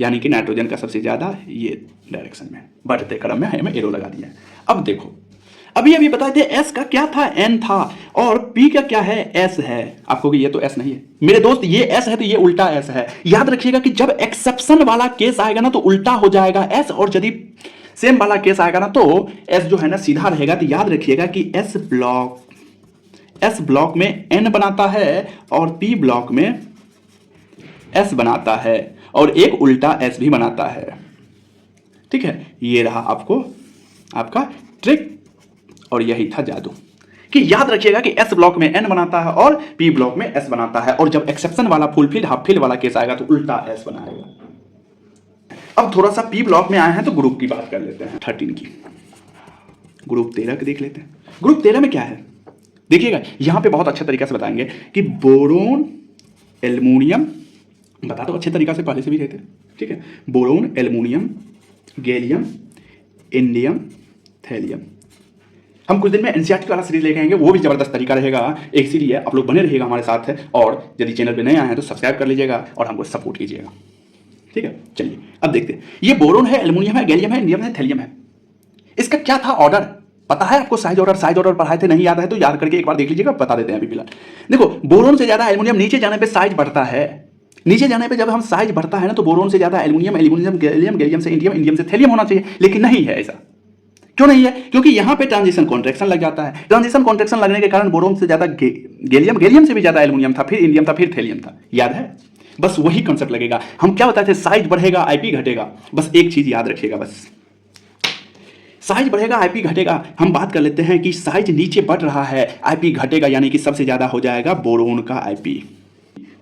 यानी कि नाइट्रोजन का सबसे ज्यादा ये डायरेक्शन में बढ़ते क्रम में हमें एरो लगा दिया है। अब देखो अभी बताए थे एस का क्या था? एन था, और पी का क्या है? एस है। आपको कि ये तो एस नहीं है मेरे दोस्त, ये एस है तो ये उल्टा एस है। याद रखिएगा कि जब एक्सेप्शन वाला केस आएगा ना तो उल्टा हो जाएगा एस, और यदि सेम वाला केस आएगा ना तो एस जो है ना सीधा रहेगा। तो याद रखिएगा कि एस ब्लॉक में एन बनाता है, और पी ब्लॉक में एस बनाता है, और एक उल्टा एस भी बनाता है। ठीक है, ये रहा आपका ट्रिक, और यही था जादू, कि याद रखिएगा कि एस ब्लॉक में एन बनाता है और पी ब्लॉक में एस बनाता है, और जब एक्सेप्शन वाला फुल फील्ड हाफ फील्ड वाला केस आएगा तो उल्टा एस बनाएगा। अब थोड़ा सा पी ब्लॉक में आए हैं तो ग्रुप की बात कर लेते हैं, 13 की। ग्रुप 13 की देख लेते हैं। ग्रुप 13 में क्या है देखिएगा, यहां पे बहुत अच्छे तरीके से बताएंगे कि बोरोन, एल्युमिनियम, बता दो अच्छे तरीके से, पहले से भी रहते हैं। ठीक है, boron, aluminium, gallium, indium, thallium. हम कुछ दिन में एनसीईआरटी वाला सीरीज लेके आएंगे, वो भी जबरदस्त तरीका रहेगा। इसीलिए आप लोग बने रहिएगा हमारे साथ, और यदि चैनल पे नए आए हैं तो सब्सक्राइब कर लीजिएगा और हमको सपोर्ट कीजिएगा। ठीक है, चलिए अब देखते हैं। ये बोरोन है, एल्युमिनियम है, गैलियम है, इंडियम है, थैलियम है। इसका क्या था ऑर्डर पता है आपको? साइज ऑर्डर पढ़ाए थे, नहीं याद है तो याद करके एक बार देख लीजिएगा, बता देते हैं अभी फिलहाल। देखो बोरोन से ज्यादा एल्युमिनियम, नीचे जाने पे साइज बढ़ता है। नीचे जाने पे जब हम साइज बढ़ता है ना तो बोरोन से ज्यादा एल्युमिनियम, गैलियम से इंडियम से थैलियम होना चाहिए, लेकिन नहीं है ऐसा। क्यों नहीं है? क्योंकि यहां पे ट्रांजिशन कॉन्ट्रैक्शन लग जाता है। ट्रांजिशन कॉन्ट्रैक्शन लगने के कारण बोरोन से ज्यादा गैलियम से भी ज्यादा एल्युमिनियम था, फिर इंडियम था, फिर थैलियम था। याद है? बस वही कंसेप्ट लगेगा। हम क्या बताते थे? साइज बढ़ेगा, आईपी घटेगा। बस एक चीज याद रखिएगा, बस साइज बढ़ेगा, आईपी घटेगा। हम बात कर लेते हैं कि साइज नीचे बढ़ रहा है, आईपी घटेगा, यानी कि सबसे ज्यादा हो जाएगा बोरोन का आईपी।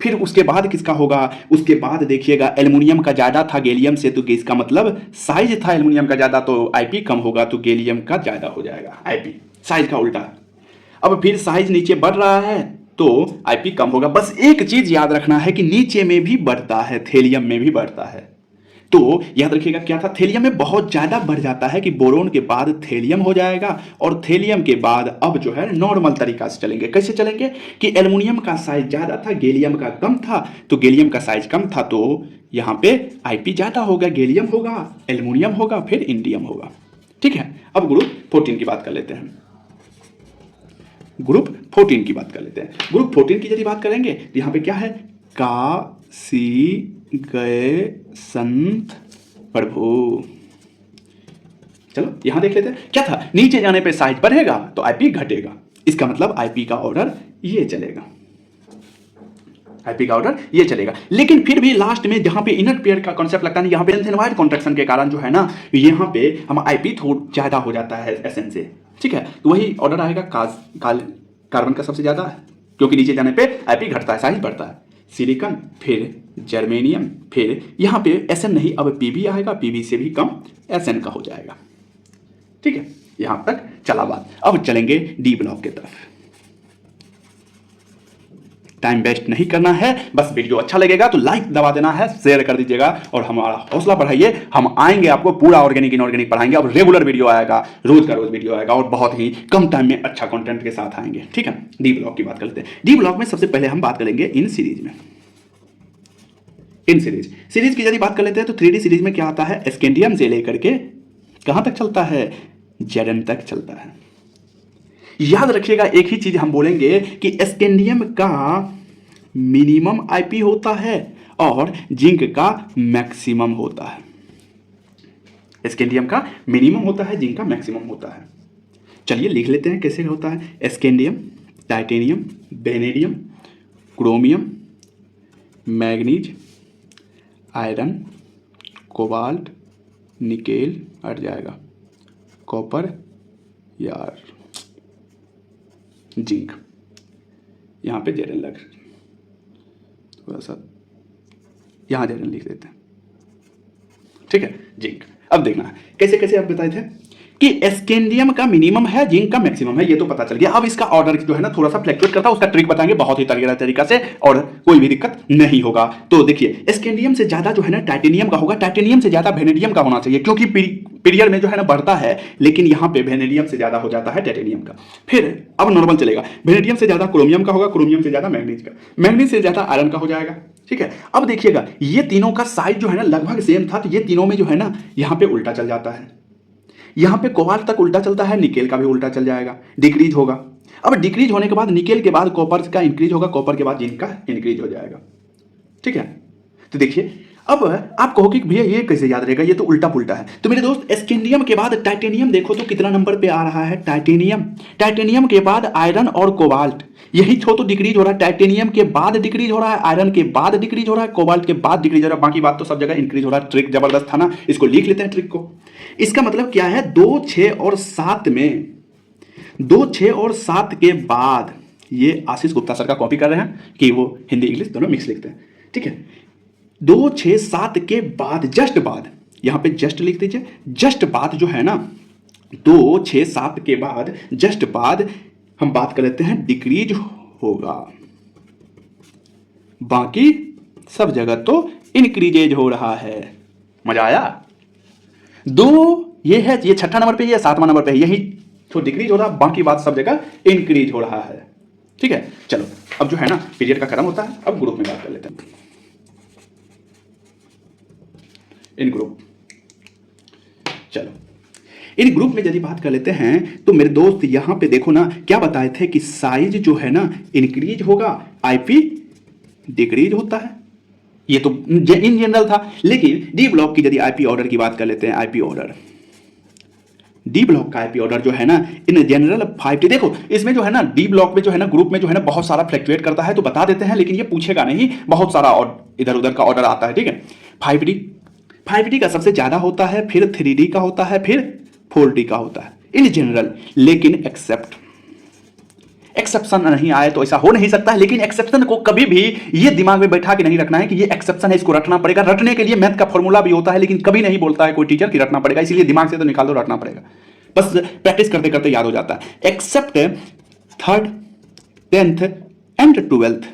फिर उसके बाद किसका होगा? उसके बाद देखिएगा एल्युमिनियम का ज्यादा था गैलियम से, तो इसका मतलब साइज था एल्युमिनियम का ज्यादा तो आईपी कम होगा, तो गैलियम का ज्यादा हो जाएगा आईपी, साइज का उल्टा। अब फिर साइज नीचे बढ़ रहा है तो आईपी कम होगा। बस एक चीज याद रखना है कि नीचे में भी बढ़ता है, थैलियम में भी बढ़ता है। तो याद रखिएगा क्या था? थैलियम में बहुत ज्यादा बढ़ जाता है कि बोरोन के बाद थैलियम हो जाएगा, और थैलियम के बाद अब जो है नॉर्मल तरीका से चलेंगे। कैसे चलेंगे कि एल्युमिनियम का साइज ज्यादा था, गैलियम का कम था, तो गैलियम का साइज कम था तो यहां पे आईपी ज्यादा होगा, गैलियम होगा, एल्युमिनियम होगा, फिर इंडियम होगा। ठीक है, अब ग्रुप 14 की बात कर लेते हैं। ग्रुप 14 की बात कर लेते हैं। ग्रुप 14 की यदि बात करेंगे तो यहां पे क्या है? काशी गए संत प्रभु। चलो यहां देख लेते हैं क्या था? नीचे जाने पे साइज बढ़ेगा तो आईपी घटेगा, इसका मतलब आईपी का ऑर्डर ये चलेगा, आईपी का ऑर्डर ये चलेगा। लेकिन फिर भी लास्ट में जहां पे इनर पेयर का कॉन्सेप्ट लगता है, यहाँ पे एन वाइड कॉन्ट्रैक्शन के कारण जो है ना, यहाँ पे हम आईपी थोड़ा ज्यादा हो जाता है एसएन से, ठीक है। तो वही ऑर्डर आएगा कार्बन का सबसे ज्यादा, क्योंकि नीचे जाने पे आईपी घटता है, साइज बढ़ता है। सिलिकॉन, फिर जर्मेनियम, फिर यहाँ पे एसएन नहीं, अब पीबी आएगा, पीबी से भी कम एसएन का हो जाएगा, ठीक है। यहां तक चला बात। अब चलेंगे डी ब्लॉक की तरफ। टाइम वेस्ट नहीं करना है, बस वीडियो अच्छा लगेगा तो लाइक दबा देना है, शेयर कर दीजिएगा और हमारा हौसला बढ़ाइए। हम आएंगे आपको पूरा ऑर्गेनिक इनऑर्गेनिक पढ़ाएंगे। अब रेगुलर वीडियो आएगा, रोज का रोज वीडियो आएगा और बहुत ही कम टाइम में अच्छा कंटेंट के साथ आएंगे, ठीक है। डी ब्लॉक की बात करते हैं। डी ब्लॉक में सबसे पहले हम बात करेंगे इन सीरीज में। इन सीरीज की यदि बात कर लेते हैं तो 3D सीरीज में क्या आता है, स्कैंडियम से लेकर के कहां तक चलता है, जेडन तक चलता है। याद रखिएगा एक ही चीज हम बोलेंगे कि स्कैंडियम का मिनिमम आईपी होता है और जिंक का मैक्सिमम होता है। स्कैंडियम का मिनिमम होता है, जिंक का मैक्सिमम होता है। चलिए लिख लेते हैं कैसे होता है। Scandium, titanium, vanadium, chromium, manganese, iron, cobalt, nickel हट जाएगा, कॉपर, यार जिंक, यहाँ पे जेरन लग, थोड़ा सा यहाँ जेरन लिख देते हैं, ठीक है। जिंक अब देखना है कैसे कैसे आप बताए थे कि स्कैंडियम का मिनिमम है, जिंक का मैक्सिमम है, ये तो पता चल गया। अब इसका ऑर्डर जो है ना थोड़ा सा फ्लक्चुएट करता है, उसका ट्रिक बताएंगे बहुत ही तरीका से और कोई भी दिक्कत नहीं होगा। तो देखिए स्कैंडियम से ज्यादा जो है ना टाइटेनियम का होगा, टाइटेनियम से ज्यादा वेनेडियम का होना चाहिए, क्योंकि पीरियड में जो है ना बढ़ता है, लेकिन यहाँ पे वेनेडियम से ज्यादा हो जाता है टाइटेनियम का। फिर अब नॉर्मल चलेगा, वेनेडियम से ज्यादा क्रोमियम का होगा, क्रोमियम से ज्यादा मैग्नीज का, मैग्नीज से ज्यादा आयरन का हो जाएगा, ठीक है। अब देखिएगा ये तीनों का साइज जो है ना लगभग सेम था, तो ये तीनों में जो है ना यहाँ पे उल्टा चल जाता है, यहाँ पे कोबाल्ट तक उल्टा चलता है, निकेल का भी उल्टा चल जाएगा, डिक्रीज होगा। अब डिक्रीज होने के बाद निकेल के बाद कॉपर का इंक्रीज होगा, कॉपर के बाद जिंक का इंक्रीज हो जाएगा, ठीक है। तो देखिए अब आप कहोगे कि भैया ये कैसे याद रहेगा, ये तो उल्टा पुल्टा है। तो मेरे दोस्त स्कैंडियम के बाद टाइटेनियम देखो तो कितना नंबर पे आ रहा है, टाइटेनियम। टाइटेनियम के बाद आयरन और कोबाल्ट, यही तो डिक्रीज हो रहा है। टाइटेनियम के बाद डिक्रीज हो रहा है, आयरन के बाद डिक्रीज हो रहा है, कोबाल्ट के बाद डिक्रीज हो रहा है, बाकी बात तो सब जगह इंक्रीज हो रहा है। ट्रिक जबरदस्त था ना, इसको लिख लेते हैं ट्रिक को। इसका मतलब क्या है, 2, 6 और 7 में, 2, 6 और 7 के बाद, ये आशीष गुप्ता सर का कॉपी कर रहे हैं कि वो हिंदी इंग्लिश दोनों मिक्स लिखते हैं, ठीक है। 2, 6, 7 के बाद, जस्ट बाद, यहां पे जस्ट लिख दीजिए, जस्ट बाद जो है ना 2, 6, 7 के बाद जस्ट बाद हम बात कर लेते हैं डिक्रीज होगा, बाकी सब जगह तो इंक्रीजेज हो रहा है। मजा आया। 2 ये है, ये 6ठा नंबर पे, ये 7वां नंबर पे, यही तो डिक्रीज हो रहा, बाकी बात सब जगह इंक्रीज हो रहा है, ठीक है। चलो अब जो है ना पीरियड का क्रम होता है, अब ग्रुप में बात कर लेते हैं। इन ग्रुप, चलो इन ग्रुप में यदि बात कर लेते हैं तो मेरे दोस्त यहां पे देखो ना क्या बताए थे कि साइज जो है ना इंक्रीज होगा, आईपी डिक्रीज होता है, ये तो इन जनरल था। लेकिन डी ब्लॉक की यदि आईपी ऑर्डर की बात कर लेते हैं, आईपी ऑर्डर, डी ब्लॉक का आईपी ऑर्डर जो है ना इन जनरल 5T, देखो इसमें जो है ना डी ब्लॉक में जो है ना ग्रुप में जो है ना बहुत सारा फ्लक्चुएट करता है, तो बता देते हैं, लेकिन ये पूछेगा नहीं, बहुत सारा इधर उधर का ऑर्डर आता है, ठीक है। 5D का सबसे ज्यादा होता है, फिर 3D का होता है, फिर 4D का होता है इन जनरल। लेकिन एक्सेप्शन नहीं आए तो ऐसा हो नहीं सकता है, लेकिन एक्सेप्शन को कभी भी ये दिमाग में बैठा के नहीं रखना है कि ये एक्सेप्शन है, इसको रटना पड़ेगा। रटने के लिए मैथ का फॉर्मूला भी होता है, लेकिन कभी नहीं बोलता है कोई टीचर कि रटना पड़ेगा, इसीलिए दिमाग से तो निकाल दो, रटना पड़ेगा, बस प्रैक्टिस करते करते याद हो जाता है। Accept 3rd, 10th and 12th,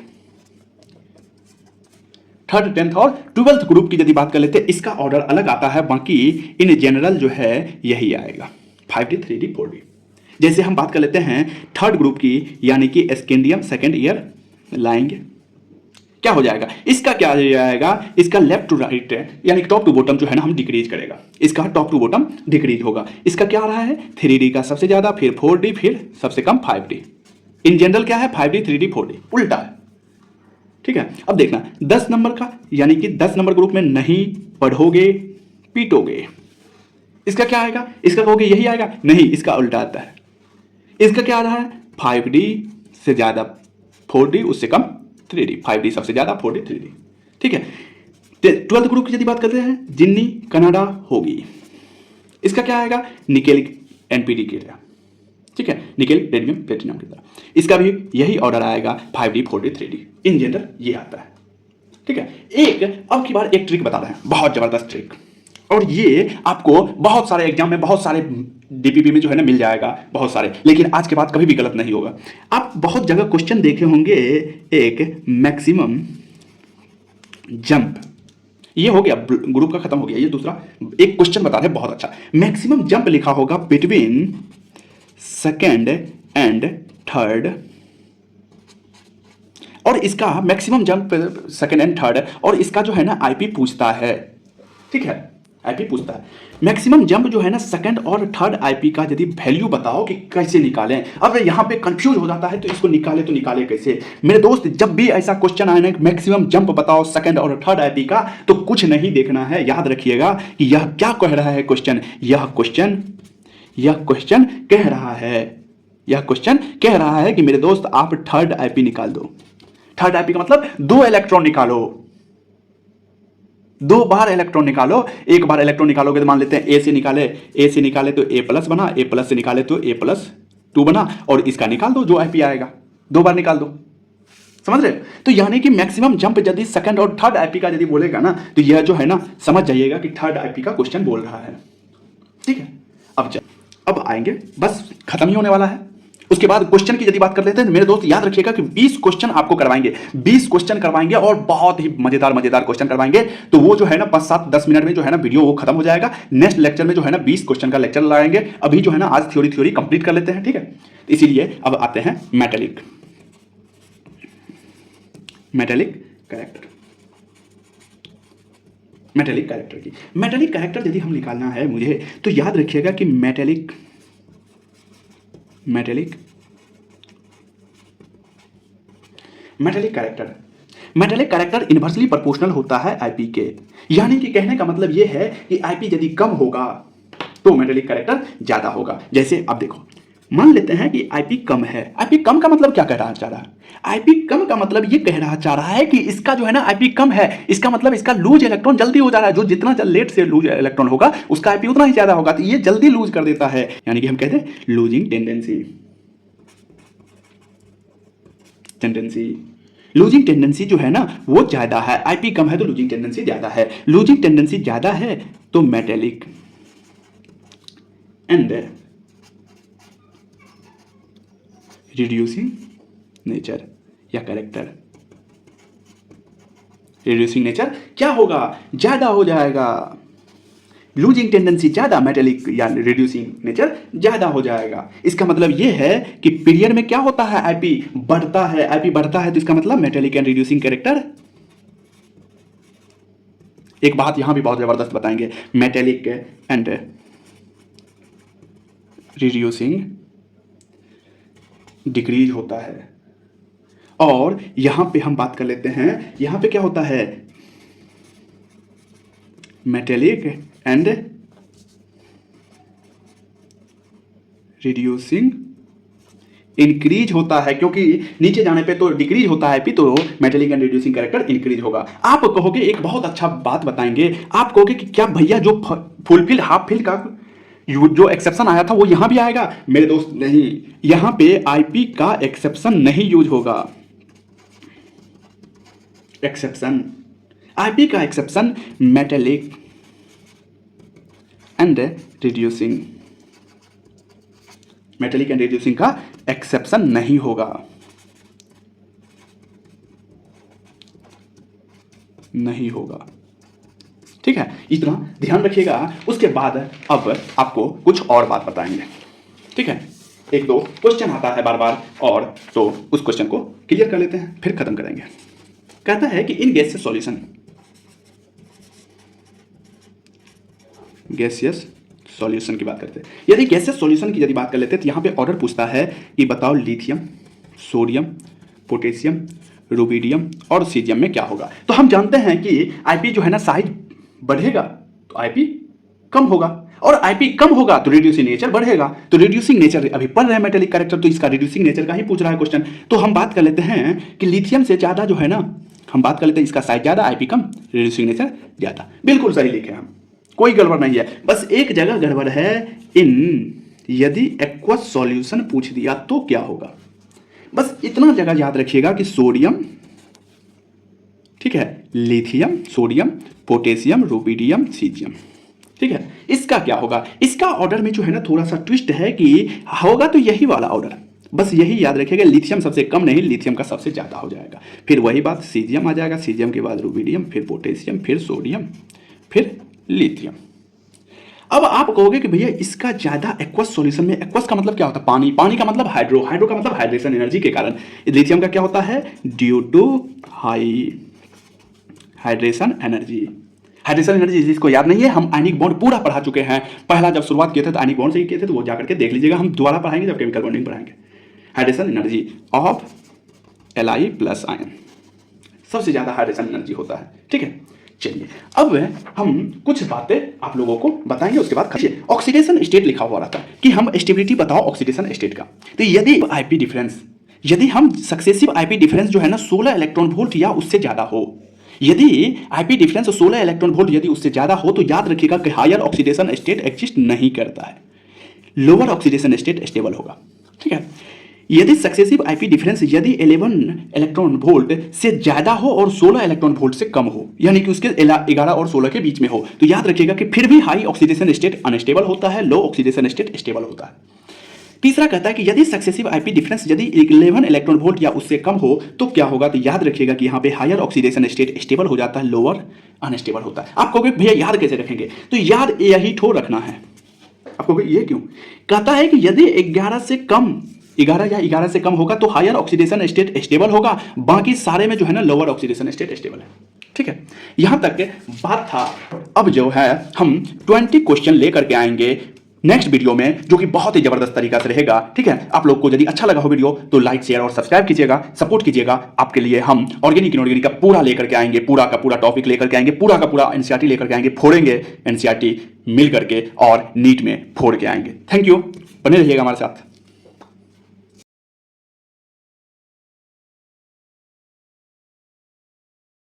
3rd, 10th और 12th ग्रुप की यदि बात कर लेते हैं, इसका ऑर्डर अलग आता है, बाकी इन जनरल जो है यही आएगा 5D, 3D, 4D। जैसे हम बात कर लेते हैं 3rd ग्रुप की, यानी कि स्कैंडियम सेकेंड ईयर लाएंगे, क्या हो जाएगा, इसका क्या हो जाएगा, इसका लेफ्ट टू राइट यानी टॉप टू बॉटम जो है ना हम डिक्रीज करेगा, इसका टॉप टू बॉटम डिक्रीज होगा। इसका क्या रहा है, 3D का सबसे ज्यादा, फिर 4D, फिर सबसे कम 5D। इन जनरल क्या है, 5D, 3D, 4D, उल्टा है, ठीक है। अब देखना 10 नंबर का, यानी कि 10 नंबर ग्रुप में नहीं पढ़ोगे पीटोगे, इसका क्या आएगा, इसका कहोगे यही आएगा, नहीं, इसका उल्टा आता है। इसका क्या आ रहा है, 5D से ज़्यादा 4D, उससे कम 3D, 5D सबसे ज़्यादा 4D 3D। ठीक है, 12th ग्रुप की यदि बात करते हैं, जिन्नी कनाडा होगी, इसका क्या आएगा, निकेल NPD की तरह। ठीक है, निकेल कैडमियम प्लेटिनम की तरह, इसका भी यही ऑर्डर आएगा 5D 4D 3D, in general ये आता है। ठीक है, अब की बार एक ट्रिक बता रहे हैं, बहुत जबरदस्त ट्रिक, और ये आपको बहुत सारे एग्जाम में, बहुत सारे DPP में जो है ना मिल जाएगा, बहुत सारे, लेकिन आज के बाद कभी भी गलत नहीं होगा। आप बहुत जगह क्वेश्चन देखे होंगे, एक मैक्सिमम जंप, ये हो गया, ग्रुप का खत्म हो गया। ये दूसरा एक क्वेश्चन बता रहे हैं बहुत अच्छा, मैक्सिमम जंप लिखा होगा बिटवीन सेकेंड एंड थर्ड, और इसका maximum jump second and third, और इसका जो है ना आईपी पूछता है। ठीक है, आईपी पूछता है मैक्सिमम जंप जो है ना सेकंड और थर्ड आईपी का यदि वैल्यू बताओ कि कैसे निकालें। अब यहाँ पे कंफ्यूज हो जाता है, तो इसको निकाले तो निकाले कैसे। मेरे दोस्त, जब भी ऐसा क्वेश्चन आए ना मैक्सिमम जंप बताओ सेकंड और थर्ड आईपी का, तो कुछ नहीं देखना है, याद रखिएगा कि यह क्या कह रहा है क्वेश्चन। यह क्वेश्चन कह रहा है कि मेरे दोस्त आप थर्ड आईपी निकाल दो। थर्ड आईपी का मतलब 2 इलेक्ट्रॉन निकालो, 2 बार इलेक्ट्रॉन निकालो। एक बार इलेक्ट्रॉन निकालोगे तो मान लेते हैं ए से निकाले तो ए प्लस बना, ए प्लस से निकाले तो A+2 बना, और इसका निकाल दो जो आईपी आएगा, 2 बार निकाल दो। समझ रहे? तो यानी कि मैक्सिमम जंप यदि सेकंड और थर्ड आईपी का यदि बोलेगा ना, तो यह जो है ना समझ जाइएगा कि थर्ड आईपी का क्वेश्चन बोल रहा है। ठीक है, अब आएंगे, बस खत्म ही होने वाला है। उसके बाद क्वेश्चन की यदि बात कर लेते हैं, मेरे दोस्त याद रखिएगा कि 20 क्वेश्चन आपको करवाएंगे, 20 क्वेश्चन करवाएंगे, और बहुत ही मजेदार क्वेश्चन करवाएंगे। तो वो जो है ना 5-7-10 मिनट में जो है ना वीडियो वो खत्म हो जाएगा। नेक्स्ट लेक्चर में जो है ना 20 क्वेश्चन का लेक्चर लाएंगे। अभी जो है ना आज थ्योरी कंप्लीट कर लेते हैं। ठीक है, इसीलिए अब आते हैं मेटेलिक कैरेक्टर यदि हम निकालना है मुझे, तो याद रखिएगा कि मेटेलिक कैरेक्टर इनवर्सली प्रोपोर्शनल होता है आईपी के। यानी कि कहने का मतलब यह है कि आईपी यदि कम होगा तो मेटेलिक कैरेक्टर ज्यादा होगा। जैसे अब देखो, मान लेते हैं कि आईपी कम है। आईपी कम का मतलब क्या कह रहा चाह रहा है? आईपी कम का मतलब ये कह रहा चाह रहा है कि इसका जो है ना आईपी कम है, इसका मतलब इसका लूज इलेक्ट्रॉन जल्दी हो जा रहा है। जो जितना लेट से लूज इलेक्ट्रॉन होगा उसका आईपी उतना ही ज्यादा होगा, तो ये जल्दी लूज कर देता है। यानी कि हम कहते हैं लूजिंग टेंडेंसी जो है ना वो ज्यादा है। आईपी कम है तो लूजिंग टेंडेंसी ज्यादा है। लूजिंग टेंडेंसी ज्यादा है तो मेटेलिक एंड रिड्यूसिंग नेचर या कैरेक्टर, रिड्यूसिंग नेचर क्या होगा? ज्यादा हो जाएगा। लूजिंग टेंडेंसी ज्यादा, मेटेलिक या रिड्यूसिंग नेचर ज्यादा हो जाएगा। इसका मतलब यह है कि पीरियड में क्या होता है, आईपी बढ़ता है। आईपी बढ़ता है तो इसका मतलब मेटेलिक एंड रिड्यूसिंग कैरेक्टर। एक बात यहां भी बहुत जबरदस्त बताएंगे, मेटेलिक एंड रिड्यूसिंग डिक्रीज होता है। और यहां पे हम बात कर लेते हैं, यहां पे क्या होता है, मेटेलिक एंड रिड्यूसिंग इंक्रीज होता है, क्योंकि नीचे जाने पे तो डिक्रीज होता है, तो metallic and reducing character increase होगा। आप कहोगे, एक बहुत अच्छा बात बताएंगे, आप कहोगे कि क्या भैया जो फुलफिल हाफ फिल का जो एक्सेप्शन आया था वो यहां भी आएगा? मेरे दोस्त नहीं, यहां पे आईपी का एक्सेप्शन नहीं यूज होगा। एक्सेप्शन, आईपी का exception metallic and reducing, metallic and reducing का एक्सेप्शन नहीं होगा, नहीं होगा। ठीक है, इतना ध्यान रखिएगा। उसके बाद अब आपको कुछ और बात बताएंगे। ठीक है, 1-2 क्वेश्चन आता है बार बार, और तो उस क्वेश्चन को क्लियर कर लेते हैं, फिर खत्म करेंगे। कहता है कि इन गैसियस सॉल्यूशन की बात करते हैं। यदि गैसियस सॉल्यूशन की यदि बात कर लेते हैं, तो यहां पे ऑर्डर पूछता है कि बताओ लिथियम, सोडियम, पोटेशियम, रुबिडियम और सीजियम में क्या होगा। तो हम जानते हैं कि आईपी जो है ना साइज बढ़ेगा तो आईपी कम होगा, और आईपी कम होगा तो रिड्यूसिंग नेचर बढ़ेगा। तो रिड्यूसिंग नेचर अभी पढ़ रहे हैं मेटेलिक कैरेक्टर, तो इसका रिड्यूसिंग नेचर का ही पूछ रहा है क्वेश्चन। तो हम बात कर लेते हैं कि लिथियम से ज्यादा जो है ना, हम बात कर लेते हैं इसका साइज ज्यादा, आईपी कम, रिड्यूसिंग नेचर ज्यादा। बिल्कुल सही लिखे हम, कोई गड़बड़ नहीं है। बस एक जगह गड़बड़ है, इन यदि एक्वस सॉल्यूशन पूछ दिया तो क्या होगा। बस इतना जगह याद रखिएगा कि सोडियम, ठीक है, lithium, sodium, potassium, rubidium, caesium, ठीक है, इसका क्या होगा। इसका ऑर्डर में जो है ना थोड़ा सा ट्विस्ट है कि होगा तो यही वाला ऑर्डर, बस यही याद रखिएगा, लिथियम सबसे कम नहीं, लिथियम का सबसे ज्यादा हो जाएगा। फिर वही बात, सीजियम आ जाएगा, सीजियम के बाद रुबिडियम, फिर पोटेशियम, फिर सोडियम, फिर लिथियम। अब आप कहोगे कि भैया इसका ज्यादा एक्वस सॉल्यूशन में, एक्वस का मतलब क्या होता है, पानी, पानी का मतलब हाइड्रो, हाइड्रो का मतलब हाइड्रेशन एनर्जी के कारण। लिथियम का क्या होता है, due to high hydration energy. Hydration energy जिसको याद नहीं है, हम आयनिक बॉन्ड पूरा पढ़ा चुके हैं, पहला जब शुरुआत किए थे तो आयनिक बॉन्ड से ही किए थे, तो वो जाकर के देख लीजिएगा, हम दोबारा पढ़ाएंगे जब केमिकल बॉन्डिंग पढ़ाएंगे। Hydration energy of Li plus ion, सबसे ज्यादा हाइड्रेशन एनर्जी होता है, ठीक है। चलिए अब हम कुछ बातें आप लोगों को बताएंगे, उसके बाद ऑक्सीडेशन स्टेट लिखा हुआ रहता है कि हम स्टेबिलिटी बताओ ऑक्सीडेशन स्टेट का। तो यदि आईपी डिफरेंस, यदि हम सक्सेसिव आईपी डिफरेंस जो है ना 16 इलेक्ट्रॉन वोल्ट या उससे ज्यादा हो, यदि आईपी डिफरेंस 16 इलेक्ट्रॉन वोल्ट यदि उससे ज्यादा हो, तो याद रखिएगा कि हायर ऑक्सीडेशन स्टेट एग्जिस्ट नहीं करता है, लोअर ऑक्सीडेशन स्टेट स्टेबल होगा, ठीक है। यदि सक्सेसिव आईपी डिफरेंस यदि 11 इलेक्ट्रॉन वोल्ट से ज्यादा हो और 16 इलेक्ट्रॉन वोल्ट से कम हो, यानी कि उसके 11 और 16 के बीच में हो, तो याद रखिएगा कि फिर भी हाई ऑक्सीडेशन स्टेट अनस्टेबल होता है, लो ऑक्सीडेशन स्टेट स्टेबल होता है। तीसरा कहता है कि यदि सक्सेसिव आईपी डिफरेंस यदि 11 इलेक्ट्रॉन वोल्ट या उससे कम हो तो क्या होगा, तो याद रखिएगा कि यहाँ पे हायर ऑक्सीडेशन स्टेट स्टेबल हो जाता है, लोअर अनस्टेबल होता है। आप कहोगे भैया याद कैसे रखेंगे, तो याद यही ठो रखना है। आप कहोगे ये क्यों, कहता है कि यदि 11 से कम, 11 या 11 से कम होगा तो हायर ऑक्सीडेशन स्टेट स्टेबल होगा, बाकी सारे में जो है ना लोअर ऑक्सीडेशन स्टेट स्टेबल है, ठीक है। यहां तक बात था। अब जो है हम 20 क्वेश्चन लेकर के आएंगे नेक्स्ट वीडियो में, जो कि बहुत ही जबरदस्त तरीका से रहेगा, ठीक है। आप लोग को यदि अच्छा लगा हो वीडियो तो लाइक, शेयर और सब्सक्राइब कीजिएगा, सपोर्ट कीजिएगा। आपके लिए हम ऑर्गेनिक इनऑर्गेनिक का पूरा लेकर के आएंगे, पूरा का पूरा टॉपिक लेकर के आएंगे, पूरा का पूरा एनसीईआरटी लेकर के आएंगे, फोड़ेंगे एनसीईआरटी मिल करके और नीट में फोड़ के आएंगे। थैंक यू, बने रहिएगा हमारे साथ।